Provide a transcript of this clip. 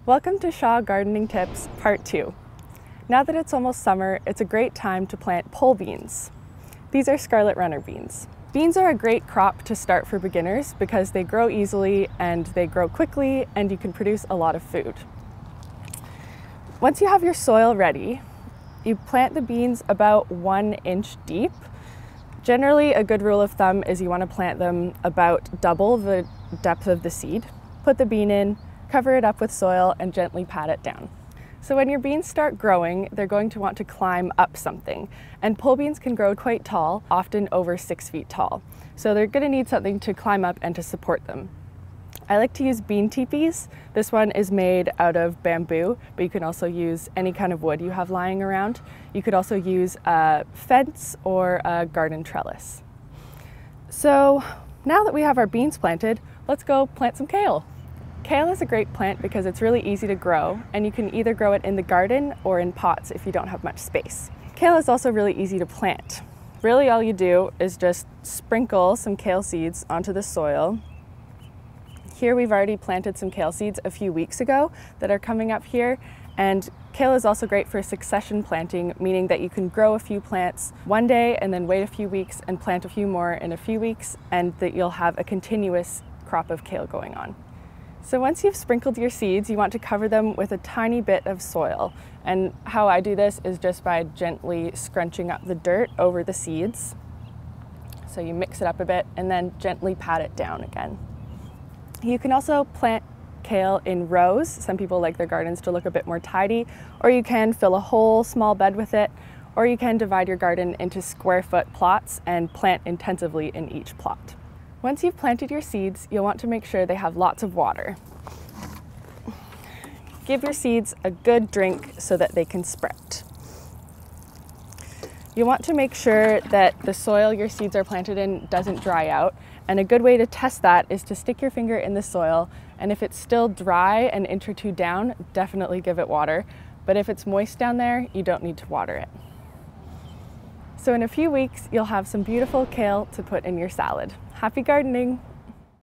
Welcome to Shaw Gardening Tips Part 2. Now that it's almost summer, it's a great time to plant pole beans. These are scarlet runner beans. Beans are a great crop to start for beginners because they grow easily and they grow quickly and you can produce a lot of food. Once you have your soil ready, you plant the beans about 1 inch deep. Generally, a good rule of thumb is you want to plant them about double the depth of the seed. Put the bean in, cover it up with soil, and gently pat it down. So when your beans start growing, they're going to want to climb up something. And pole beans can grow quite tall, often over 6 feet tall. So they're going to need something to climb up and to support them. I like to use bean teepees. This one is made out of bamboo, but you can also use any kind of wood you have lying around. You could also use a fence or a garden trellis. So now that we have our beans planted, let's go plant some kale. Kale is a great plant because it's really easy to grow, and you can either grow it in the garden or in pots if you don't have much space. Kale is also really easy to plant. Really all you do is just sprinkle some kale seeds onto the soil. Here we've already planted some kale seeds a few weeks ago that are coming up here, and kale is also great for succession planting, meaning that you can grow a few plants one day and then wait a few weeks and plant a few more in a few weeks, and that you'll have a continuous crop of kale going on. So once you've sprinkled your seeds, you want to cover them with a tiny bit of soil. And how I do this is just by gently scrunching up the dirt over the seeds. So you mix it up a bit and then gently pat it down again. You can also plant kale in rows. Some people like their gardens to look a bit more tidy, or you can fill a whole small bed with it, or you can divide your garden into square foot plots and plant intensively in each plot. Once you've planted your seeds, you'll want to make sure they have lots of water. Give your seeds a good drink so that they can sprout. You want to make sure that the soil your seeds are planted in doesn't dry out, and a good way to test that is to stick your finger in the soil, and if it's still dry an inch or two down, definitely give it water, but if it's moist down there, you don't need to water it. So in a few weeks, you'll have some beautiful kale to put in your salad. Happy gardening!